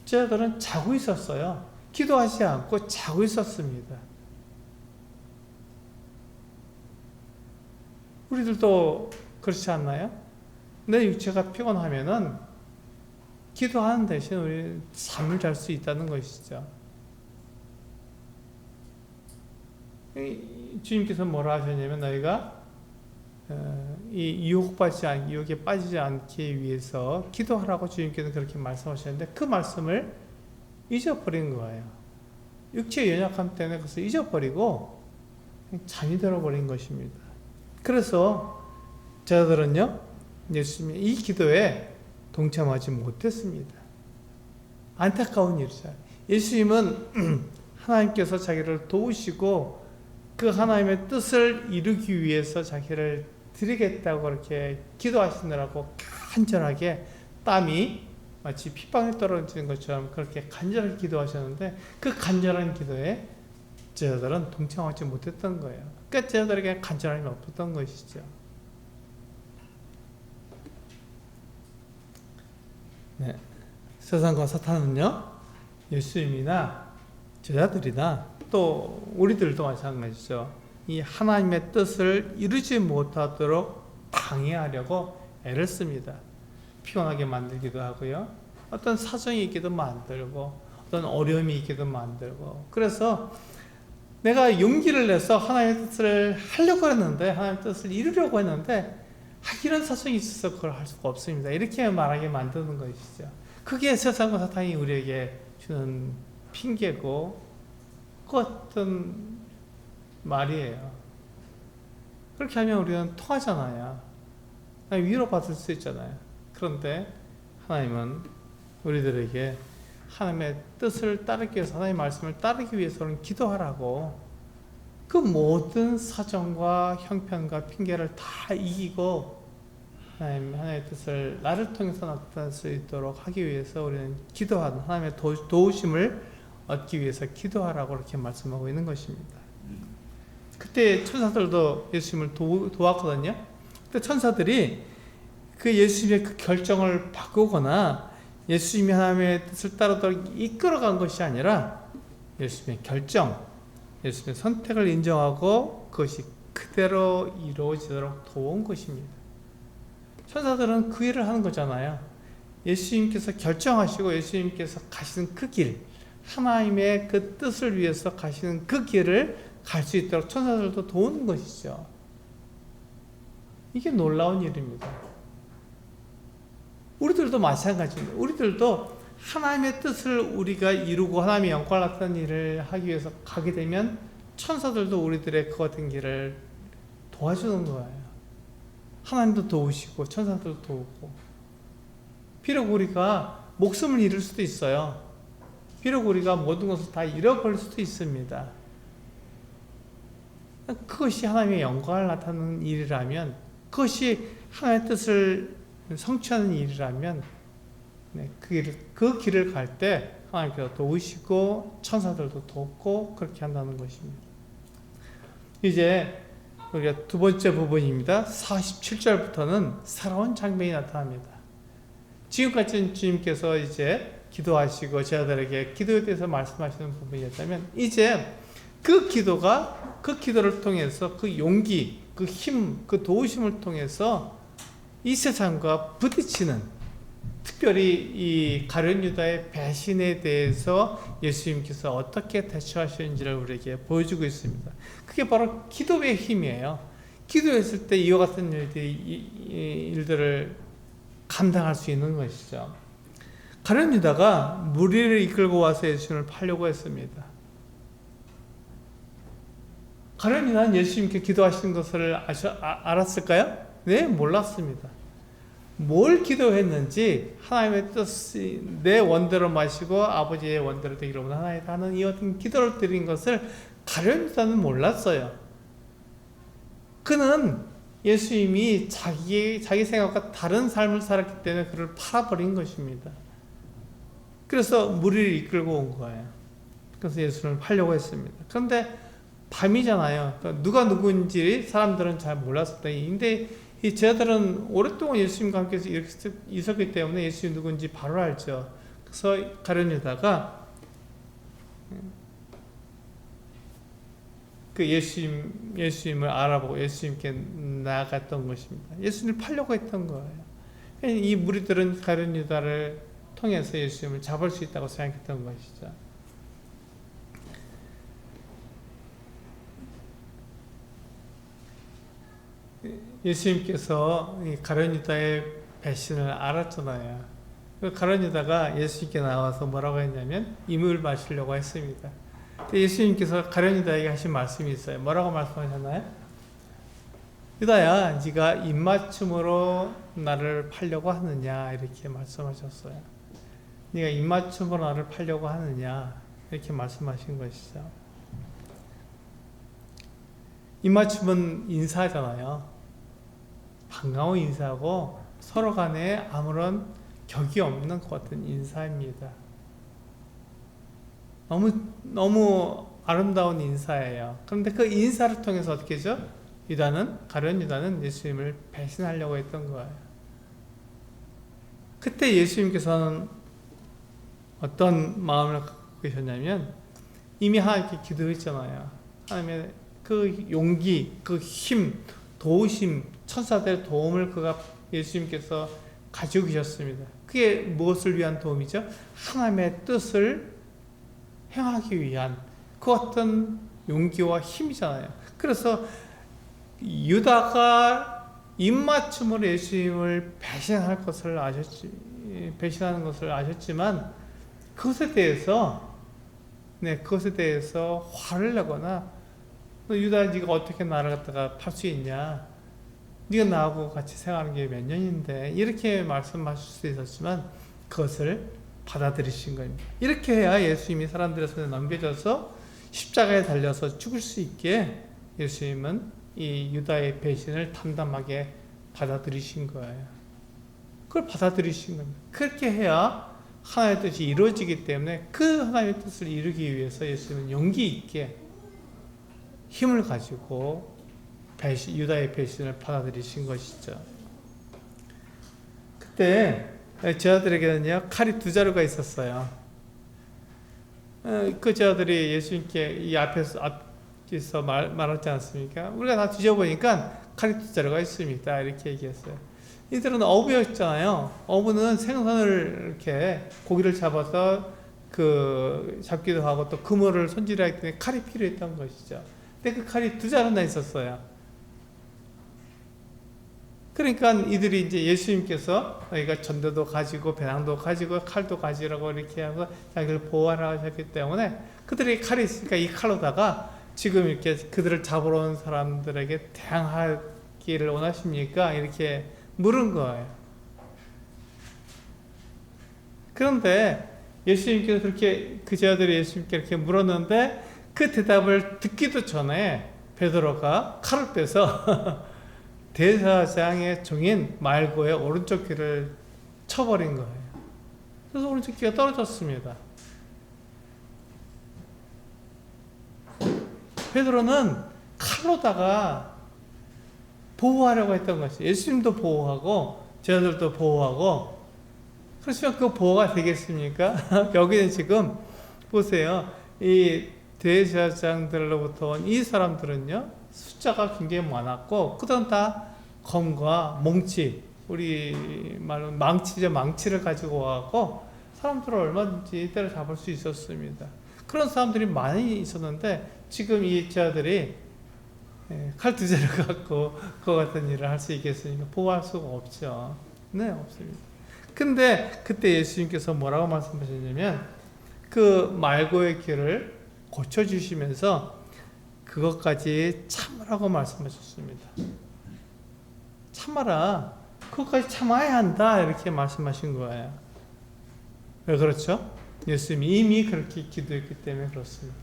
제자들은 자고 있었어요. 기도하지 않고 자고 있었습니다. 우리들도 그렇지 않나요? 내 육체가 피곤하면은 기도하는 대신 우리 잠을 잘 수 있다는 것이죠. 주님께서 뭐라 하셨냐면 너희가 이 유혹에 빠지지 않기 위해서 기도하라고 주님께서 그렇게 말씀하셨는데 그 말씀을 잊어버린 거예요. 육체의 연약함 때문에 그것을 잊어버리고 잠이 들어버린 것입니다. 그래서 저들은요 예수님의 이 기도에 동참하지 못했습니다. 안타까운 일이죠. 예수님은 하나님께서 자기를 도우시고 그 하나님의 뜻을 이루기 위해서 자기를 드리겠다고 그렇게 기도하시느라고 간절하게 땀이 마치 핏방에 떨어지는 것처럼 그렇게 간절하게 기도하셨는데 그 간절한 기도에 제자들은 동참하지 못했던 거예요. 그러니까 제자들에게 간절함이 없었던 것이죠. 네. 세상과 사탄은요 예수님이나 제자들이나 또 우리들도 마찬가지죠. 이 하나님의 뜻을 이루지 못하도록 방해하려고 애를 씁니다. 피곤하게 만들기도 하고요. 어떤 사정이 있기도 만들고 어떤 어려움이 있기도 만들고 그래서 내가 용기를 내서 하나님의 뜻을 하려고 했는데 하나님의 뜻을 이루려고 했는데 이런 사정이 있어서 그걸 할 수가 없습니다. 이렇게 말하게 만드는 것이죠. 그게 세상과 사탄이 우리에게 주는 핑계고 그 어떤 말이에요. 그렇게 하면 우리는 통하잖아요. 위로받을 수 있잖아요. 그런데 하나님은 우리들에게 하나님의 뜻을 따르기 위해서 하나님의 말씀을 따르기 위해서는 기도하라고 그 모든 사정과 형편과 핑계를 다 이기고 하나님의 뜻을 나를 통해서 나타날 수 있도록 하기 위해서 우리는 기도하는 하나님의 도우심을 얻기 위해서 기도하라고 이렇게 말씀하고 있는 것입니다. 그때 천사들도 예수님을 도왔거든요. 그때 천사들이 그 예수님의 그 결정을 바꾸거나 예수님이 하나님의 뜻을 따르도록 이끌어간 것이 아니라 예수님의 결정, 예수님의 선택을 인정하고 그것이 그대로 이루어지도록 도운 것입니다. 천사들은 그 일을 하는 거잖아요. 예수님께서 결정하시고 예수님께서 가시는 그 길, 하나님의 그 뜻을 위해서 가시는 그 길을 갈 수 있도록 천사들도 도우는 것이죠. 이게 놀라운 일입니다. 우리들도 마찬가지입니다. 우리들도 하나님의 뜻을 우리가 이루고 하나님의 영광을 나타내는 일을 하기 위해서 가게 되면 천사들도 우리들의 그 같은 길을 도와주는 거예요. 하나님도 도우시고 천사들도 도우고 비록 우리가 목숨을 잃을 수도 있어요. 비록 우리가 모든 것을 다 잃어버릴 수도 있습니다. 그것이 하나님의 영광을 나타내는 일이라면 그것이 하나님의 뜻을 성취하는 일이라면 그 길을 갈 때 하나님께서 도우시고 천사들도 돕고 그렇게 한다는 것입니다. 이제 우리가 두 번째 부분입니다. 47절부터는 새로운 장면이 나타납니다. 지금까지는 주님께서 이제 기도하시고 제자들에게 기도에 대해서 말씀하시는 부분이었다면 이제 그 기도를 통해서 그 용기, 그 힘, 그 도우심을 통해서 이 세상과 부딪히는 특별히 이 가룟 유다의 배신에 대해서 예수님께서 어떻게 대처하시는지를 우리에게 보여주고 있습니다. 그게 바로 기도의 힘이에요. 기도했을 때 이와 같은 일들을 감당할 수 있는 것이죠. 가룟 유다가 무리를 이끌고 와서 예수님을 팔려고 했습니다. 가룟 유다는 예수님께 기도하시는 것을 알았을까요? 네, 몰랐습니다. 뭘 기도했는지 하나님의 뜻이 내 원대로 마시고 아버지의 원대로 되기를 원하나이다 하는 이 어떤 기도를 드린 것을 가룟 유다는 몰랐어요. 그는 예수님이 자기 생각과 다른 삶을 살았기 때문에 그를 팔아버린 것입니다. 그래서 무리를 이끌고 온 거예요. 그래서 예수를 팔려고 했습니다. 그런데 밤이잖아요. 누가 누구인지 사람들은 잘 몰랐었다. 근데 이 제자들은 오랫동안 예수님과 함께 이렇게 있었기 때문에 예수님이 누군지 바로 알죠. 그래서 가룟 유다가 그 예수님을 알아보고 예수님께 나아갔던 것입니다. 예수님을 팔려고 했던 거예요. 이 무리들은 가룟 유다를 통해서 예수님을 잡을 수 있다고 생각했던 것이죠. 예수님께서 가룟 유다의 배신을 알았잖아요. 가룟 유다가 예수님께 나와서 뭐라고 했냐면 이물 마시려고 했습니다. 예수님께서 가룟 유다에게 하신 말씀이 있어요. 뭐라고 말씀하셨나요? 유다야, 네가 입맞춤으로 나를 팔려고 하느냐 이렇게 말씀하셨어요. 네가 입맞춤으로 나를 팔려고 하느냐 이렇게 말씀하신 것이죠. 입맞춤은 인사잖아요. 반가운 인사하고 서로 간에 아무런 격이 없는 것 같은 인사입니다. 너무 아름다운 인사예요. 그런데 그 인사를 통해서 어떻게 하죠? 가룟 유다는 예수님을 배신하려고 했던 거예요. 그때 예수님께서는 어떤 마음을 갖고 계셨냐면 이미 하나님께 기도했잖아요. 하나님의 그 용기, 그 힘, 도우심, 천사들의 도움을 예수님께서 가지고 계셨습니다. 그게 무엇을 위한 도움이죠? 하나님의 뜻을 행하기 위한 그 어떤 용기와 힘이잖아요. 그래서 유다가 입맞춤으로 예수님을 배신하는 것을 아셨지만 그것에 대해서 화를 내거나 유다, 네가 어떻게 나를 갖다가 팔 수 있냐? 네가 나하고 같이 생활하는 게 몇 년인데 이렇게 말씀하실 수 있었지만 그것을 받아들이신 겁니다. 이렇게 해야 예수님이 사람들의 손에 넘겨져서 십자가에 달려서 죽을 수 있게 예수님은 이 유다의 배신을 담담하게 받아들이신 거예요. 그걸 받아들이신 겁니다. 그렇게 해야 하나님의 뜻이 이루어지기 때문에 그 하나님의 뜻을 이루기 위해서 예수님은 용기 있게 힘을 가지고 유다의 배신을 받아들이신 것이죠. 그때 제자들에게는요 칼이 2자루가 있었어요. 그 제자들이 예수님께 이 앞에서 말하지 않습니까? 우리가 다 뒤져보니까 칼이 2자루가 있습니다. 이렇게 얘기했어요. 이들은 어부였잖아요. 어부는 생선을 이렇게 고기를 잡아서 잡기도 하고 또 그물을 손질하기 때문에 칼이 필요했던 것이죠. 근데 그 칼이 2자루나 있었어요. 그러니까 이들이 이제 예수님께서 저희가 전도도 가지고 배낭도 가지고 칼도 가지라고 이렇게 하고 자기를 보호하라 하셨기 때문에 그들에게 칼이 있으니까 이 칼로다가 지금 이렇게 그들을 잡으러 온 사람들에게 대항하기를 원하십니까? 이렇게 물은 거예요. 그런데 예수님께서 그렇게 그 제자들이 예수님께 이렇게 물었는데 그 대답을 듣기도 전에 베드로가 칼을 빼서 대제사장의 종인 말고의 오른쪽 귀를 쳐버린 거예요. 그래서 오른쪽 귀가 떨어졌습니다. 베드로는 칼로다가 보호하려고 했던 것이 예수님도 보호하고 제자들도 보호하고 그렇지만 그 보호가 되겠습니까? 여기는 지금 보세요. 이 대제사장들로부터 온 이 사람들은요 숫자가 굉장히 많았고 그들은 다 검과 몽치, 우리 말로 망치죠. 망치를 가지고 와서 사람들을 얼마든지 때려잡을 수 있었습니다. 그런 사람들이 많이 있었는데 지금 이 제자들이 칼 2자루 갖고 그와 같은 일을 할 수 있겠습니까? 보호할 수가 없죠. 네, 없습니다. 근데 그때 예수님께서 뭐라고 말씀하셨냐면 그 말고의 귀를 고쳐주시면서 그것까지 참으라고 말씀하셨습니다. 참아라. 그것까지 참아야 한다. 이렇게 말씀하신 거예요. 왜 그렇죠? 예수님이 이미 그렇게 기도했기 때문에 그렇습니다.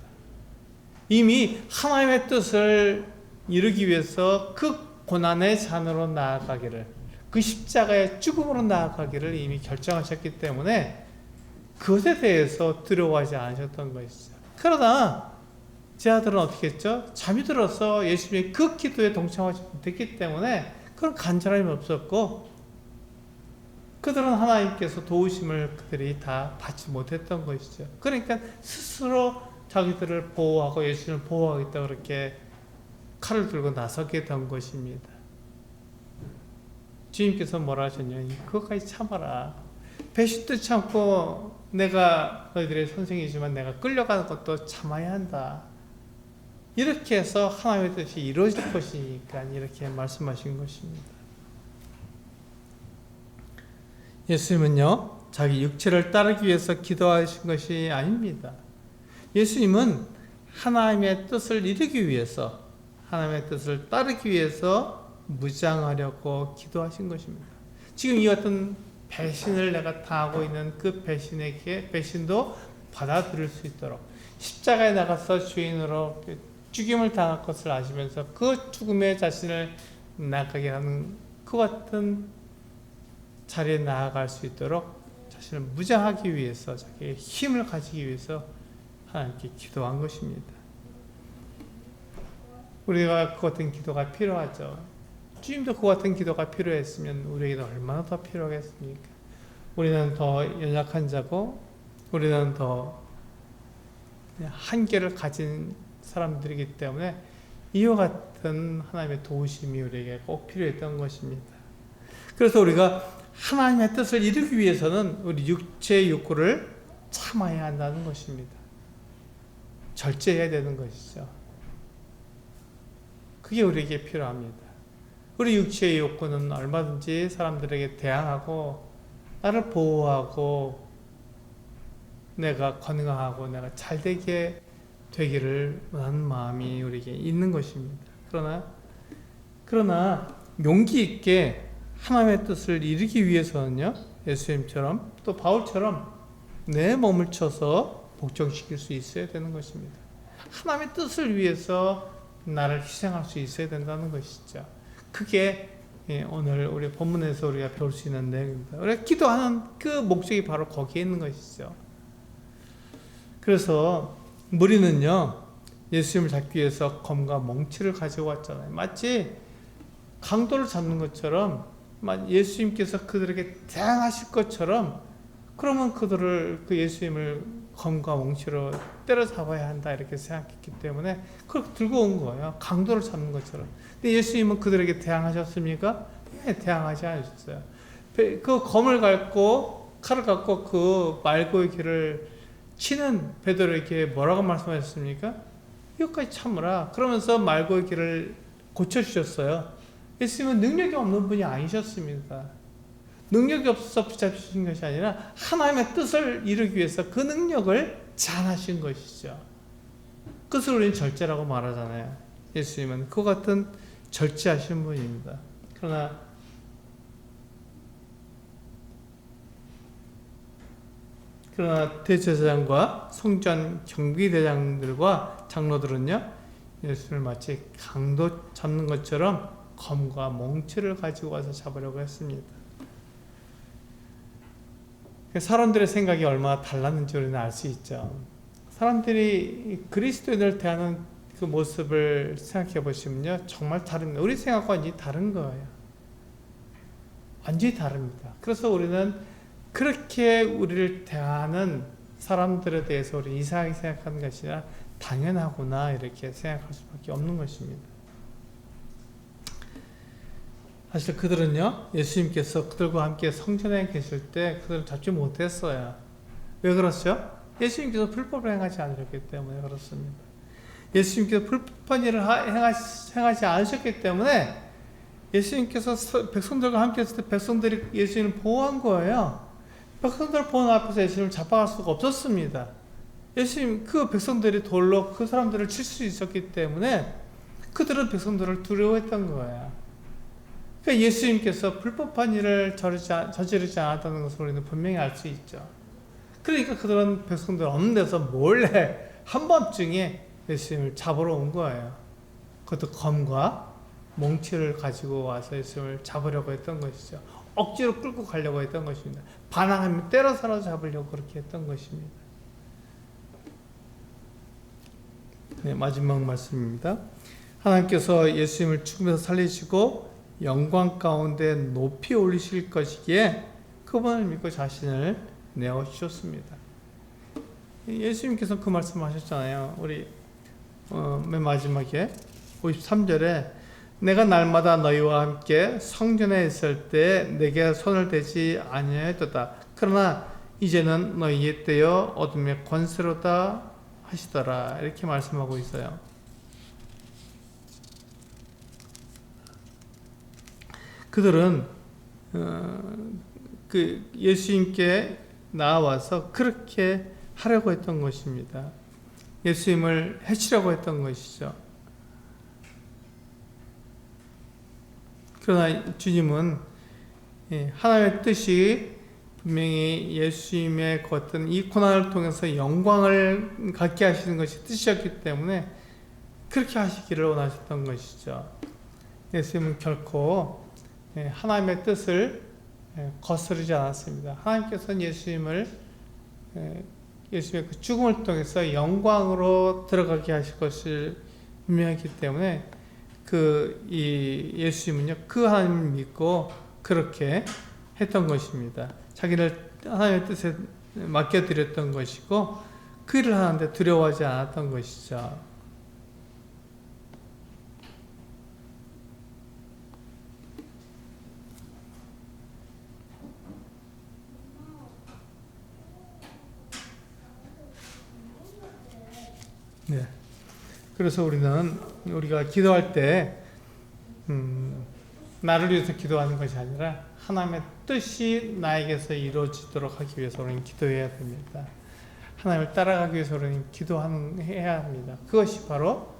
이미 하나님의 뜻을 이루기 위해서 그 고난의 산으로 나아가기를, 그 십자가의 죽음으로 나아가기를 이미 결정하셨기 때문에 그것에 대해서 두려워하지 않으셨던 것이죠. 그러나 제 아들은 어떻게 했죠? 잠이 들어서 예수님의 그 기도에 동참하지 못했기 때문에 그런 간절함이 없었고, 그들은 하나님께서 도우심을 그들이 다 받지 못했던 것이죠. 그러니까 스스로 자기들을 보호하고 예수님을 보호하겠다고 그렇게 칼을 들고 나서게 된 것입니다. 주님께서 뭐라 하셨냐니, 그것까지 참아라. 배신도 참고 내가 너희들의 선생이지만 내가 끌려가는 것도 참아야 한다. 이렇게 해서 하나님의 뜻이 이루어질 것이니까 이렇게 말씀하신 것입니다. 예수님은요, 자기 육체를 따르기 위해서 기도하신 것이 아닙니다. 예수님은 하나님의 뜻을 이루기 위해서, 하나님의 뜻을 따르기 위해서 무장하려고 기도하신 것입니다. 지금 이 같은 배신을 내가 당하고 있는 그 배신도 받아들일 수 있도록 십자가에 나가서 주인으로 죽임을 당할 것을 아시면서 그 죽음의 자신을 나가게 하는 그 같은 자리에 나아갈 수 있도록 자신을 무장하기 위해서, 자기의 힘을 가지기 위해서 하나님께 기도한 것입니다. 우리가 그 같은 기도가 필요하죠. 주님도 그 같은 기도가 필요했으면 우리에게도 얼마나 더 필요하겠습니까? 우리는 더 연약한 자고, 우리는 더 한계를 가진 사람들이기 때문에 이와 같은 하나님의 도우심이 우리에게 꼭 필요했던 것입니다. 그래서 우리가 하나님의 뜻을 이루기 위해서는 우리 육체의 욕구를 참아야 한다는 것입니다. 절제해야 되는 것이죠. 그게 우리에게 필요합니다. 우리 육체의 욕구는 얼마든지 사람들에게 대항하고 나를 보호하고 내가 건강하고 내가 잘되게 되기를 원하는 마음이 우리에게 있는 것입니다. 그러나 용기 있게 하나님의 뜻을 이루기 위해서는요, 예수님처럼 또 바울처럼 내 몸을 쳐서 복종시킬 수 있어야 되는 것입니다. 하나님의 뜻을 위해서 나를 희생할 수 있어야 된다는 것이죠. 그게 오늘 우리 본문에서 우리가 배울 수 있는 내용입니다. 우리가 기도하는 그 목적이 바로 거기에 있는 것이죠. 그래서 무리는요, 예수님을 잡기 위해서 검과 멍치를 가지고 왔잖아요. 마치 강도를 잡는 것처럼, 예수님께서 그들에게 대항하실 것처럼, 그러면 그들을, 그 예수님을 검과 멍치로 때려잡아야 한다 이렇게 생각했기 때문에 그걸 들고 온 거예요. 강도를 잡는 것처럼. 근데 예수님은 그들에게 대항하셨습니까? 네, 대항하지 않으셨어요. 그 검을 갖고, 칼을 갖고 그 말고의 길을 치는 베드로에게 뭐라고 말씀하셨습니까? 이것까지 참으라. 그러면서 말고의 길을 고쳐주셨어요. 예수님은 능력이 없는 분이 아니셨습니다. 능력이 없어서 붙잡히신 것이 아니라 하나님의 뜻을 이루기 위해서 그 능력을 자랑하신 것이죠. 그것을 우리는 절제라고 말하잖아요. 예수님은 그 같은 절제하신 분입니다. 그러나 대제사장과 성전 경비대장들과 장로들은요, 예수를 마치 강도 잡는 것처럼 검과 멍치를 가지고 와서 잡으려고 했습니다. 사람들의 생각이 얼마나 달랐는지 우리는 알 수 있죠. 사람들이 그리스도인을 대하는 그 모습을 생각해 보시면요, 정말 다릅니다. 우리 생각과 완전히 다른 거예요. 완전히 다릅니다. 그래서 우리는 그렇게 우리를 대하는 사람들에 대해서 우리 이상하게 생각하는 것이 아니라 당연하구나 이렇게 생각할 수밖에 없는 것입니다. 사실 그들은요, 예수님께서 그들과 함께 성전에 계실 때 그들을 잡지 못했어요. 왜 그렇죠? 예수님께서 불법을 행하지 않으셨기 때문에 그렇습니다. 예수님께서 불법한 일을 행하지 않으셨기 때문에 예수님께서 백성들과 함께 있을 때 백성들이 예수님을 보호한 거예요. 백성들 보호하는 앞에서 예수님을 잡아갈 수가 없었습니다. 예수님 그 백성들이 돌로 그 사람들을 칠 수 있었기 때문에 그들은 백성들을 두려워했던 거예요. 그러니까 예수님께서 불법한 일을 저지르지 않았다는 것을 우리는 분명히 알 수 있죠. 그러니까 그들은 백성들 없는 데서 몰래 한밤중에 예수님을 잡으러 온 거예요. 그것도 검과 몽치를 가지고 와서 예수님을 잡으려고 했던 것이죠. 억지로 끌고 가려고 했던 것입니다. 반항하면 때려 사로잡으려고 그렇게 했던 것입니다. 네, 마지막 말씀입니다. 하나님께서 예수님을 죽음에서 살리시고 영광 가운데 높이 올리실 것이기에 그분을 믿고 자신을 내어주셨습니다. 예수님께서 그 말씀 하셨잖아요. 우리 맨 마지막에 53절에 내가 날마다 너희와 함께 성전에 있을 때 내게 손을 대지 아니하였도다. 그러나 이제는 너희의 때여 어둠의 권세로다 하시더라. 이렇게 말씀하고 있어요. 그들은 그 예수님께 나와서 그렇게 하려고 했던 것입니다. 예수님을 해치려고 했던 것이죠. 그러나 주님은 하나님의 뜻이 분명히 예수님의 어떤 이 고난을 통해서 영광을 갖게 하시는 것이 뜻이었기 때문에 그렇게 하시기를 원하셨던 것이죠. 예수님은 결코 하나님의 뜻을 거스르지 않았습니다. 하나님께서는 예수님의 그 죽음을 통해서 영광으로 들어가게 하실 것을 분명했기 때문에 이 예수님은요, 그 하나님을 믿고 그렇게 했던 것입니다. 자기를 하나님의 뜻에 맡겨드렸던 것이고, 그 일을 하는데 두려워하지 않았던 것이죠. 네. 그래서 우리가 기도할 때, 나를 위해서 기도하는 것이 아니라 하나님의 뜻이 나에게서 이루어지도록 하기 위해서 우리는 기도해야 됩니다. 하나님을 따라가기 위해서 우리는 기도해야 합니다. 그것이 바로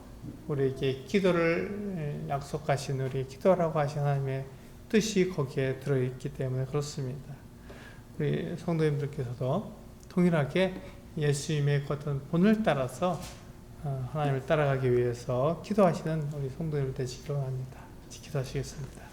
우리에게 기도를 약속하신 우리 기도라고 하신 하나님의 뜻이 거기에 들어있기 때문에 그렇습니다. 우리 성도님들께서도 동일하게 예수님의 어떤 본을 따라서 하나님을 따라가기 위해서 기도하시는 우리 성도님들 되시기를 원합니다. 기도하시겠습니다.